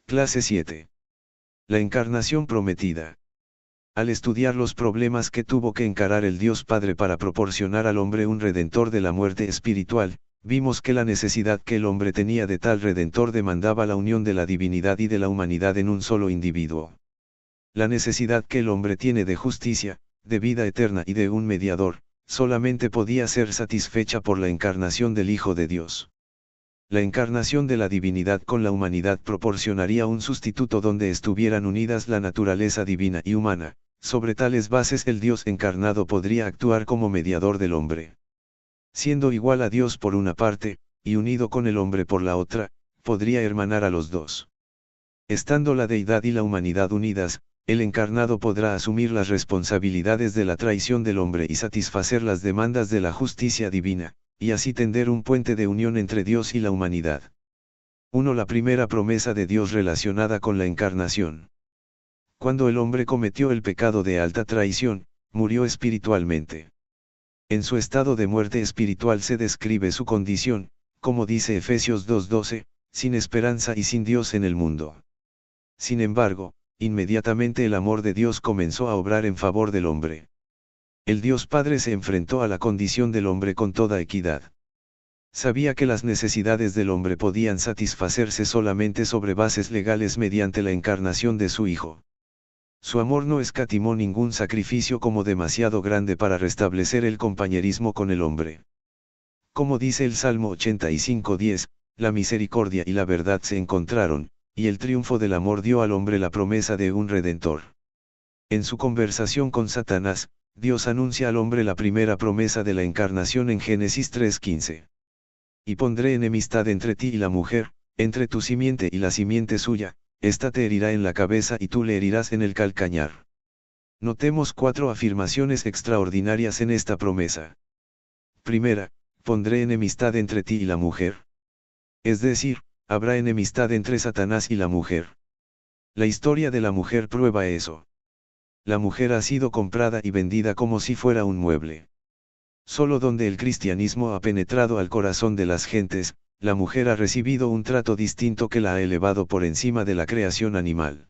Clase 7. La encarnación prometida. Al estudiar los problemas que tuvo que encarar el Dios Padre para proporcionar al hombre un redentor de la muerte espiritual, vimos que la necesidad que el hombre tenía de tal redentor demandaba la unión de la divinidad y de la humanidad en un solo individuo. La necesidad que el hombre tiene de justicia, de vida eterna y de un mediador, solamente podía ser satisfecha por la encarnación del Hijo de Dios. La encarnación de la divinidad con la humanidad proporcionaría un sustituto donde estuvieran unidas la naturaleza divina y humana. Sobre tales bases el Dios encarnado podría actuar como mediador del hombre. Siendo igual a Dios por una parte, y unido con el hombre por la otra, podría hermanar a los dos. Estando la deidad y la humanidad unidas, el encarnado podrá asumir las responsabilidades de la traición del hombre y satisfacer las demandas de la justicia divina, y así tender un puente de unión entre Dios y la humanidad. 1. La primera promesa de Dios relacionada con la encarnación. Cuando el hombre cometió el pecado de alta traición, murió espiritualmente. En su estado de muerte espiritual se describe su condición, como dice Efesios 2:12, sin esperanza y sin Dios en el mundo. Sin embargo, inmediatamente el amor de Dios comenzó a obrar en favor del hombre. El Dios Padre se enfrentó a la condición del hombre con toda equidad. Sabía que las necesidades del hombre podían satisfacerse solamente sobre bases legales mediante la encarnación de su Hijo. Su amor no escatimó ningún sacrificio como demasiado grande para restablecer el compañerismo con el hombre. Como dice el Salmo 85:10, la misericordia y la verdad se encontraron, y el triunfo del amor dio al hombre la promesa de un redentor. En su conversación con Satanás, Dios anuncia al hombre la primera promesa de la encarnación en Génesis 3:15. Y pondré enemistad entre ti y la mujer, entre tu simiente y la simiente suya. Esta te herirá en la cabeza y tú le herirás en el calcañar. Notemos 4 afirmaciones extraordinarias en esta promesa. Primera, pondré enemistad entre ti y la mujer. Es decir, habrá enemistad entre Satanás y la mujer. La historia de la mujer prueba eso. La mujer ha sido comprada y vendida como si fuera un mueble. Solo donde el cristianismo ha penetrado al corazón de las gentes, la mujer ha recibido un trato distinto que la ha elevado por encima de la creación animal.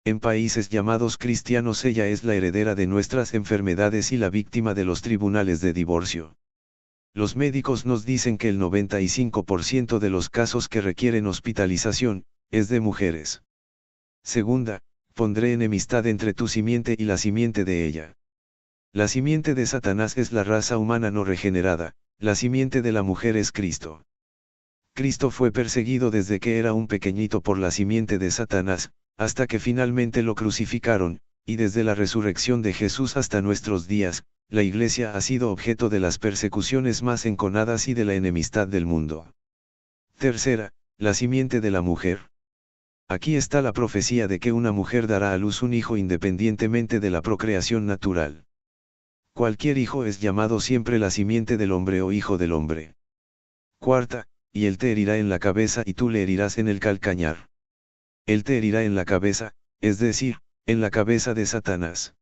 En países llamados cristianos ella es la heredera de nuestras enfermedades y la víctima de los tribunales de divorcio. Los médicos nos dicen que el 95% de los casos que requieren hospitalización, es de mujeres. Segunda, pondré enemistad entre tu simiente y la simiente de ella. La simiente de Satanás es la raza humana no regenerada, la simiente de la mujer es Cristo. Cristo fue perseguido desde que era un pequeñito por la simiente de Satanás, hasta que finalmente lo crucificaron, y desde la resurrección de Jesús hasta nuestros días, la Iglesia ha sido objeto de las persecuciones más enconadas y de la enemistad del mundo. Tercera, la simiente de la mujer. Aquí está la profecía de que una mujer dará a luz un hijo independientemente de la procreación natural. Cualquier hijo es llamado siempre la simiente del hombre o hijo del hombre. Cuarta, y él te herirá en la cabeza y tú le herirás en el calcañar. Él te herirá en la cabeza, es decir, en la cabeza de Satanás.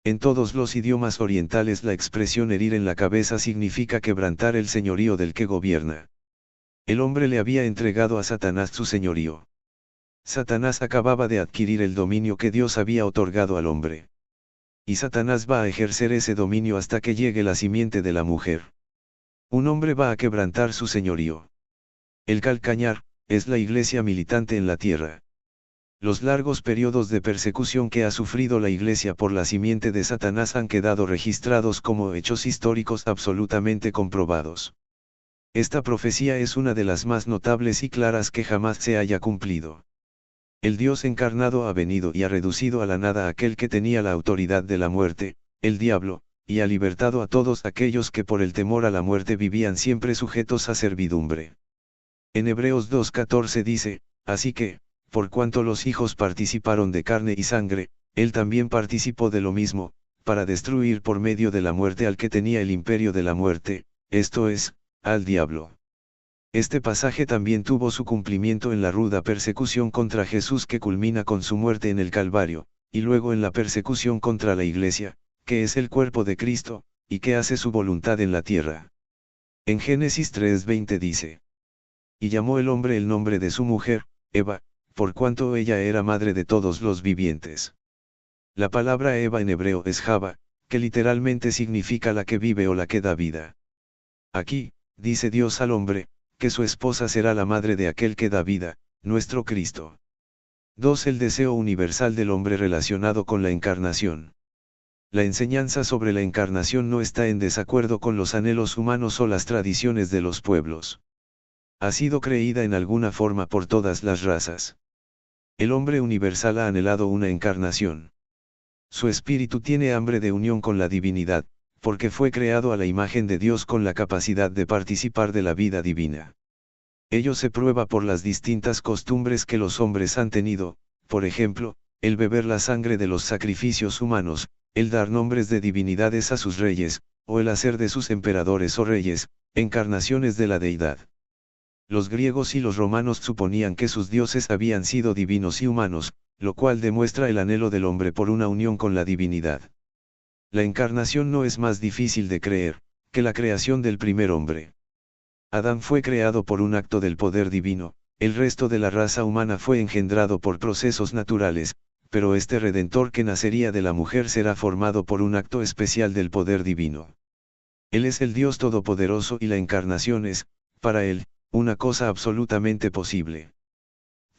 En todos los idiomas orientales la expresión herir en la cabeza significa quebrantar el señorío del que gobierna. El hombre le había entregado a Satanás su señorío. Satanás acababa de adquirir el dominio que Dios había otorgado al hombre. Y Satanás va a ejercer ese dominio hasta que llegue la simiente de la mujer. Un hombre va a quebrantar su señorío. El calcañar, es la iglesia militante en la tierra. Los largos periodos de persecución que ha sufrido la iglesia por la simiente de Satanás han quedado registrados como hechos históricos absolutamente comprobados. Esta profecía es una de las más notables y claras que jamás se haya cumplido. El Dios encarnado ha venido y ha reducido a la nada a aquel que tenía la autoridad de la muerte, el diablo, y ha libertado a todos aquellos que por el temor a la muerte vivían siempre sujetos a servidumbre. En Hebreos 2:14 dice, así que, por cuanto los hijos participaron de carne y sangre, él también participó de lo mismo, para destruir por medio de la muerte al que tenía el imperio de la muerte, esto es, al diablo. Este pasaje también tuvo su cumplimiento en la ruda persecución contra Jesús que culmina con su muerte en el Calvario, y luego en la persecución contra la Iglesia, que es el cuerpo de Cristo, y que hace su voluntad en la tierra. En Génesis 3:20 dice, y llamó el hombre el nombre de su mujer, Eva, por cuanto ella era madre de todos los vivientes. La palabra Eva en hebreo es Java, que literalmente significa la que vive o la que da vida. Aquí, dice Dios al hombre, que su esposa será la madre de aquel que da vida, nuestro Cristo. 2. El deseo universal del hombre relacionado con la encarnación. La enseñanza sobre la encarnación no está en desacuerdo con los anhelos humanos o las tradiciones de los pueblos. Ha sido creída en alguna forma por todas las razas. El hombre universal ha anhelado una encarnación. Su espíritu tiene hambre de unión con la divinidad, porque fue creado a la imagen de Dios con la capacidad de participar de la vida divina. Ello se prueba por las distintas costumbres que los hombres han tenido, por ejemplo, el beber la sangre de los sacrificios humanos, el dar nombres de divinidades a sus reyes, o el hacer de sus emperadores o reyes, encarnaciones de la deidad. Los griegos y los romanos suponían que sus dioses habían sido divinos y humanos, lo cual demuestra el anhelo del hombre por una unión con la divinidad. La encarnación no es más difícil de creer, que la creación del primer hombre. Adán fue creado por un acto del poder divino, el resto de la raza humana fue engendrado por procesos naturales, pero este Redentor que nacería de la mujer será formado por un acto especial del poder divino. Él es el Dios Todopoderoso y la encarnación es, para él, una cosa absolutamente posible.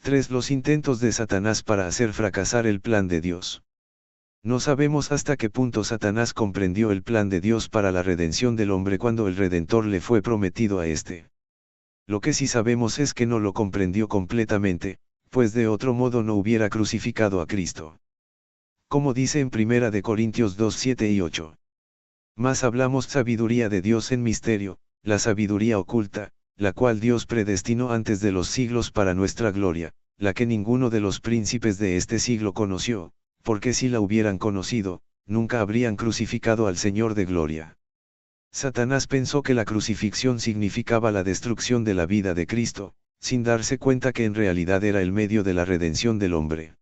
3. Los intentos de Satanás para hacer fracasar el plan de Dios. No sabemos hasta qué punto Satanás comprendió el plan de Dios para la redención del hombre cuando el Redentor le fue prometido a éste. Lo que sí sabemos es que no lo comprendió completamente, pues de otro modo no hubiera crucificado a Cristo. Como dice en 1 Corintios 2, 7 y 8. Mas hablamos sabiduría de Dios en misterio, la sabiduría oculta, la cual Dios predestinó antes de los siglos para nuestra gloria, la que ninguno de los príncipes de este siglo conoció, porque si la hubieran conocido, nunca habrían crucificado al Señor de gloria. Satanás pensó que la crucifixión significaba la destrucción de la vida de Cristo, sin darse cuenta que en realidad era el medio de la redención del hombre.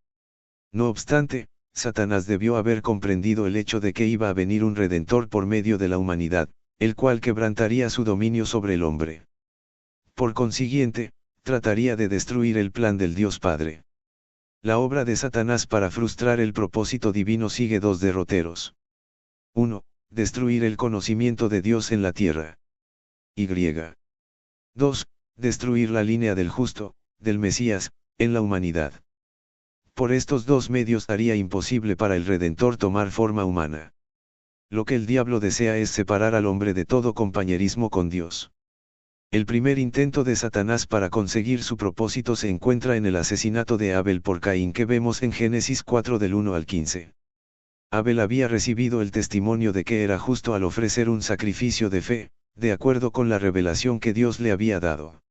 No obstante, Satanás debió haber comprendido el hecho de que iba a venir un Redentor por medio de la humanidad, el cual quebrantaría su dominio sobre el hombre. Por consiguiente, trataría de destruir el plan del Dios Padre. La obra de Satanás para frustrar el propósito divino sigue dos derroteros. 1. Destruir el conocimiento de Dios en la tierra. Y. 2. Destruir la línea del justo, del Mesías, en la humanidad. Por estos dos medios haría imposible para el Redentor tomar forma humana. Lo que el diablo desea es separar al hombre de todo compañerismo con Dios. El primer intento de Satanás para conseguir su propósito se encuentra en el asesinato de Abel por Caín que vemos en Génesis 4 del 1 al 15. Abel había recibido el testimonio de que era justo al ofrecer un sacrificio de fe, de acuerdo con la revelación que Dios le había dado.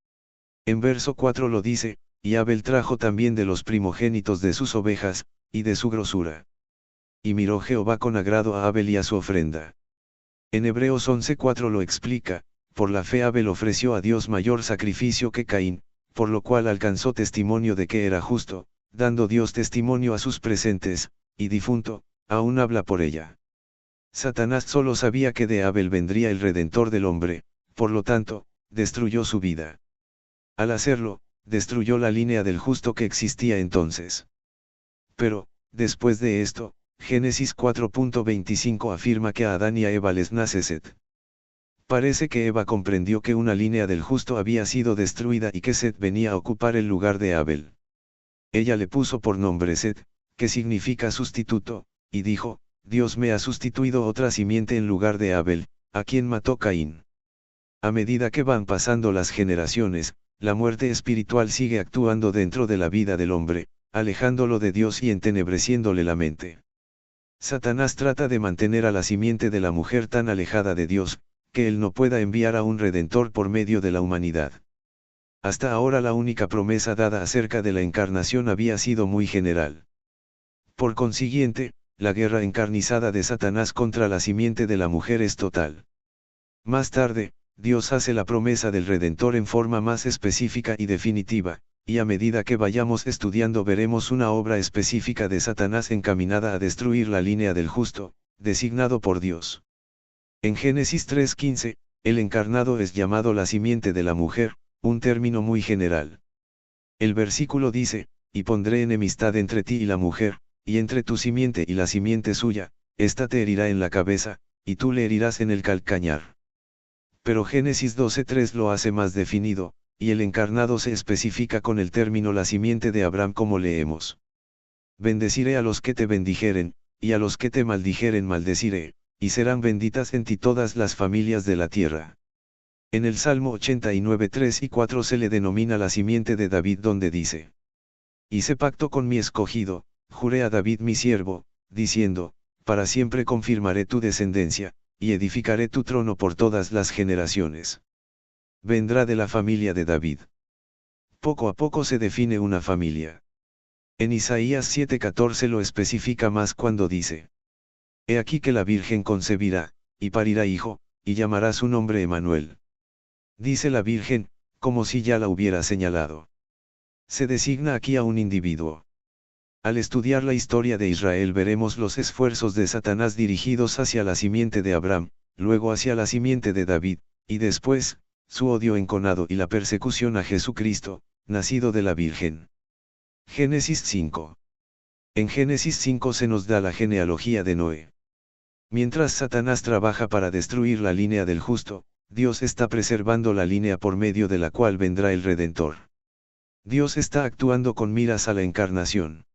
En verso 4 lo dice, y Abel trajo también de los primogénitos de sus ovejas, y de su grosura. Y miró Jehová con agrado a Abel y a su ofrenda. En Hebreos 11:4 lo explica, por la fe Abel ofreció a Dios mayor sacrificio que Caín, por lo cual alcanzó testimonio de que era justo, dando Dios testimonio a sus presentes, y difunto, aún habla por ella. Satanás solo sabía que de Abel vendría el Redentor del hombre, por lo tanto, destruyó su vida. Al hacerlo, destruyó la línea del justo que existía entonces. Pero, después de esto, Génesis 4.25 afirma que a Adán y a Eva les nace Set. Parece que Eva comprendió que una línea del justo había sido destruida y que Set venía a ocupar el lugar de Abel. Ella le puso por nombre Set, que significa sustituto, y dijo, Dios me ha sustituido otra simiente en lugar de Abel, a quien mató Caín. A medida que van pasando las generaciones, la muerte espiritual sigue actuando dentro de la vida del hombre, alejándolo de Dios y entenebreciéndole la mente. Satanás trata de mantener a la simiente de la mujer tan alejada de Dios, que él no pueda enviar a un Redentor por medio de la humanidad. Hasta ahora la única promesa dada acerca de la encarnación había sido muy general. Por consiguiente, la guerra encarnizada de Satanás contra la simiente de la mujer es total. Más tarde, Dios hace la promesa del Redentor en forma más específica y definitiva, y a medida que vayamos estudiando veremos una obra específica de Satanás encaminada a destruir la línea del justo, designado por Dios. En Génesis 3:15, el encarnado es llamado la simiente de la mujer, un término muy general. El versículo dice, y pondré enemistad entre ti y la mujer, y entre tu simiente y la simiente suya, ésta te herirá en la cabeza, y tú le herirás en el calcañar. Pero Génesis 12:3 lo hace más definido, y el encarnado se especifica con el término la simiente de Abraham como leemos. Bendeciré a los que te bendijeren, y a los que te maldijeren maldeciré, y serán benditas en ti todas las familias de la tierra. En el Salmo 89:3 y 4 se le denomina la simiente de David donde dice: Hice pacto con mi escogido, juré a David mi siervo, diciendo, para siempre confirmaré tu descendencia, y edificaré tu trono por todas las generaciones. Vendrá de la familia de David. Poco a poco se define una familia. En Isaías 7:14 lo especifica más cuando dice: He aquí que la Virgen concebirá, y parirá hijo, y llamará su nombre Emanuel. Dice la Virgen, como si ya la hubiera señalado. Se designa aquí a un individuo. Al estudiar la historia de Israel veremos los esfuerzos de Satanás dirigidos hacia la simiente de Abraham, luego hacia la simiente de David, y después, su odio enconado y la persecución a Jesucristo, nacido de la Virgen. Génesis 5. En Génesis 5 se nos da la genealogía de Noé. Mientras Satanás trabaja para destruir la línea del justo, Dios está preservando la línea por medio de la cual vendrá el Redentor. Dios está actuando con miras a la encarnación.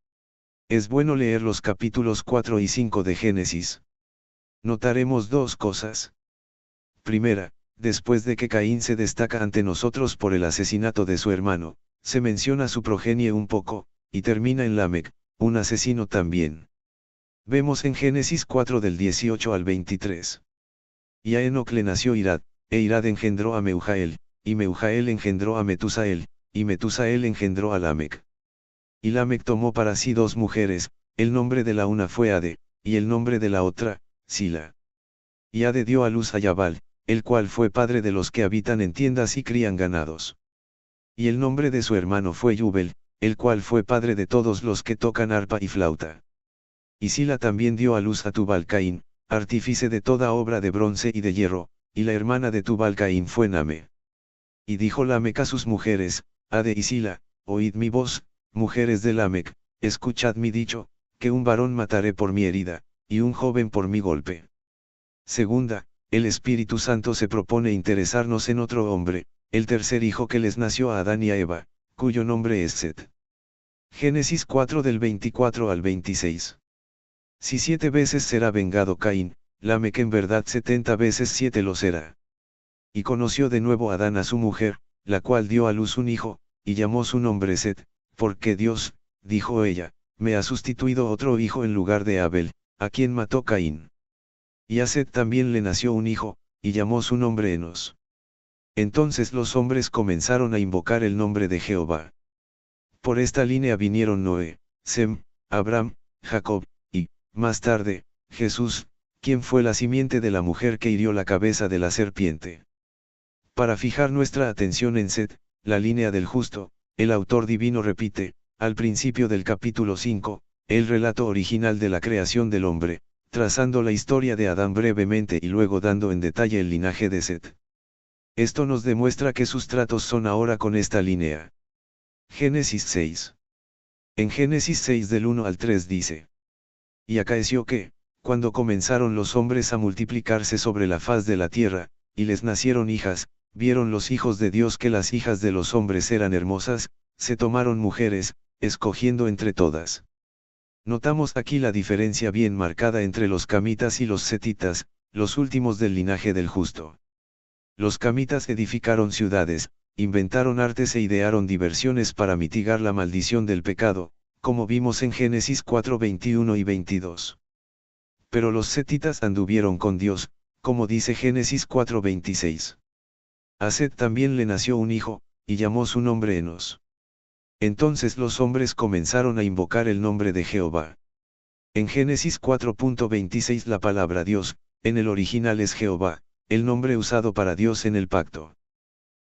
Es bueno leer los capítulos 4 y 5 de Génesis. Notaremos dos cosas. Primera, después de que Caín se destaca ante nosotros por el asesinato de su hermano, se menciona su progenie un poco, y termina en Lamec, un asesino también. Vemos en Génesis 4 del 18 al 23. Y a Enoc le nació Irad, e Irad engendró a Meujael, y Meujael engendró a Metusael, y Metusael engendró a Lamec. Y Lamec tomó para sí dos mujeres, el nombre de la una fue Ade, y el nombre de la otra, Sila. Y Ade dio a luz a Yabal, el cual fue padre de los que habitan en tiendas y crían ganados. Y el nombre de su hermano fue Yubel, el cual fue padre de todos los que tocan arpa y flauta. Y Sila también dio a luz a Tubal-Caín, artífice de toda obra de bronce y de hierro, y la hermana de Tubal-Caín fue Name. Y dijo Lamec a sus mujeres, Ade y Sila, oíd mi voz, mujeres de Lamec, escuchad mi dicho, que un varón mataré por mi herida, y un joven por mi golpe. Segunda, el Espíritu Santo se propone interesarnos en otro hombre, el tercer hijo que les nació a Adán y a Eva, cuyo nombre es Set. Génesis 4 del 24 al 26. Si 7 veces será vengado Caín, Lamec en verdad 70 veces 7 lo será. Y conoció de nuevo Adán a su mujer, la cual dio a luz un hijo, y llamó su nombre Set, porque Dios, dijo ella, me ha sustituido otro hijo en lugar de Abel, a quien mató Caín. Y a Set también le nació un hijo, y llamó su nombre Enos. Entonces los hombres comenzaron a invocar el nombre de Jehová. Por esta línea vinieron Noé, Sem, Abraham, Jacob, y, más tarde, Jesús, quien fue la simiente de la mujer que hirió la cabeza de la serpiente. Para fijar nuestra atención en Set, la línea del justo, el autor divino repite, al principio del capítulo 5, el relato original de la creación del hombre, trazando la historia de Adán brevemente y luego dando en detalle el linaje de Set. Esto nos demuestra que sus tratos son ahora con esta línea. Génesis 6. En Génesis 6 del 1 al 3 dice: Y acaeció que, cuando comenzaron los hombres a multiplicarse sobre la faz de la tierra, y les nacieron hijas, vieron los hijos de Dios que las hijas de los hombres eran hermosas, se tomaron mujeres, escogiendo entre todas. Notamos aquí la diferencia bien marcada entre los camitas y los setitas, los últimos del linaje del justo. Los camitas edificaron ciudades, inventaron artes e idearon diversiones para mitigar la maldición del pecado, como vimos en Génesis 4, 21 y 22. Pero los setitas anduvieron con Dios, como dice Génesis 4, 26. A Set también le nació un hijo, y llamó su nombre Enos. Entonces los hombres comenzaron a invocar el nombre de Jehová. En Génesis 4.26 la palabra Dios, en el original es Jehová, el nombre usado para Dios en el pacto.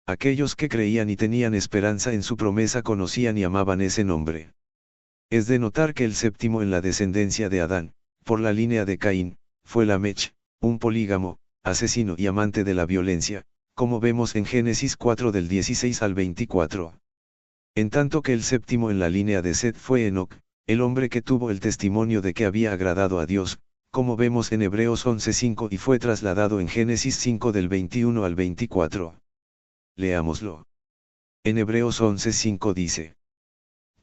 Aquellos que creían y tenían esperanza en su promesa conocían y amaban ese nombre. Es de notar que el séptimo en la descendencia de Adán, por la línea de Caín, fue Lamech, un polígamo, asesino y amante de la violencia, como vemos en Génesis 4 del 16 al 24. En tanto que el séptimo en la línea de Set fue Enoc, el hombre que tuvo el testimonio de que había agradado a Dios, como vemos en Hebreos 11:5 y fue trasladado en Génesis 5 del 21 al 24. Leámoslo. En Hebreos 11:5 dice: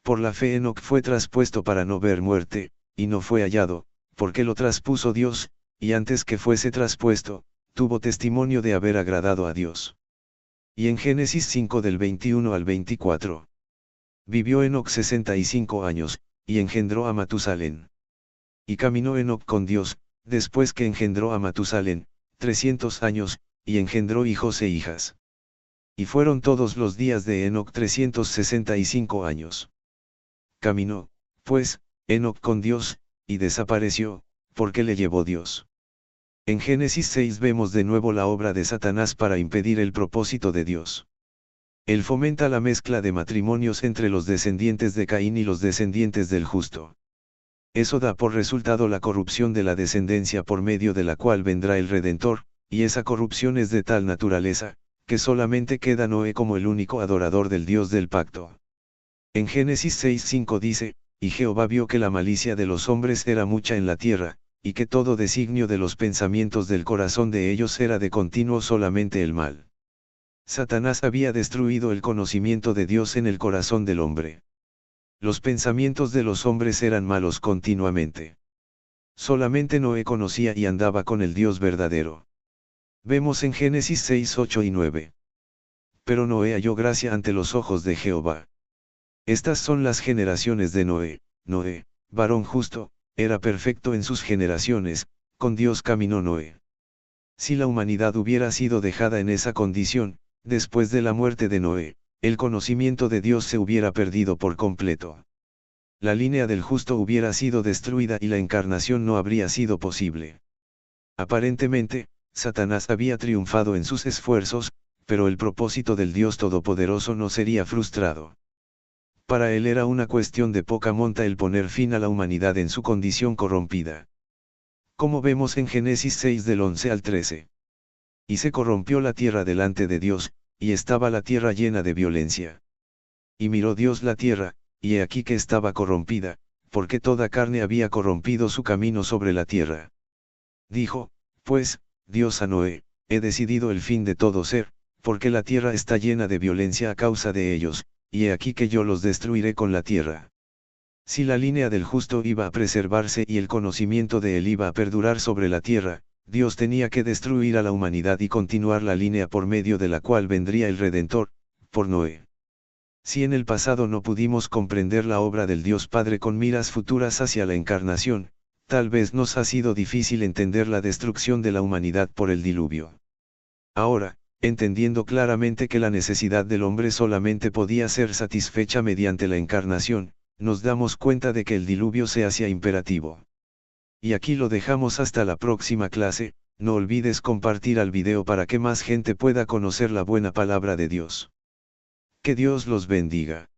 Por la fe Enoc fue traspuesto para no ver muerte, y no fue hallado, porque lo traspuso Dios, y antes que fuese traspuesto, tuvo testimonio de haber agradado a Dios. Y en Génesis 5 del 21 al 24. Vivió Enoc 65 años, y engendró a Matusalén. Y caminó Enoc con Dios, después que engendró a Matusalén, 300 años, y engendró hijos e hijas. Y fueron todos los días de Enoc 365 años. Caminó, pues, Enoc con Dios, y desapareció, porque le llevó Dios. En Génesis 6 vemos de nuevo la obra de Satanás para impedir el propósito de Dios. Él fomenta la mezcla de matrimonios entre los descendientes de Caín y los descendientes del justo. Eso da por resultado la corrupción de la descendencia por medio de la cual vendrá el Redentor, y esa corrupción es de tal naturaleza, que solamente queda Noé como el único adorador del Dios del pacto. En Génesis 6:5 dice, y Jehová vio que la malicia de los hombres era mucha en la tierra, y que todo designio de los pensamientos del corazón de ellos era de continuo solamente el mal. Satanás había destruido el conocimiento de Dios en el corazón del hombre. Los pensamientos de los hombres eran malos continuamente. Solamente Noé conocía y andaba con el Dios verdadero. Vemos en Génesis 6, 8 y 9. Pero Noé halló gracia ante los ojos de Jehová. Estas son las generaciones de Noé. Noé, varón justo, era perfecto en sus generaciones, con Dios caminó Noé. Si la humanidad hubiera sido dejada en esa condición, después de la muerte de Noé, el conocimiento de Dios se hubiera perdido por completo. La línea del justo hubiera sido destruida y la encarnación no habría sido posible. Aparentemente, Satanás había triunfado en sus esfuerzos, pero el propósito del Dios Todopoderoso no sería frustrado. Para él era una cuestión de poca monta el poner fin a la humanidad en su condición corrompida. Como vemos en Génesis 6 del 11 al 13. Y se corrompió la tierra delante de Dios, y estaba la tierra llena de violencia. Y miró Dios la tierra, y he aquí que estaba corrompida, porque toda carne había corrompido su camino sobre la tierra. Dijo, pues, Dios a Noé, he decidido el fin de todo ser, porque la tierra está llena de violencia a causa de ellos, y he aquí que yo los destruiré con la tierra. Si la línea del justo iba a preservarse y el conocimiento de él iba a perdurar sobre la tierra, Dios tenía que destruir a la humanidad y continuar la línea por medio de la cual vendría el Redentor, por Noé. Si en el pasado no pudimos comprender la obra del Dios Padre con miras futuras hacia la encarnación, tal vez nos ha sido difícil entender la destrucción de la humanidad por el diluvio. Ahora, entendiendo claramente que la necesidad del hombre solamente podía ser satisfecha mediante la encarnación, nos damos cuenta de que el diluvio se hacía imperativo. Y aquí lo dejamos hasta la próxima clase. No olvides compartir el video para que más gente pueda conocer la buena palabra de Dios. Que Dios los bendiga.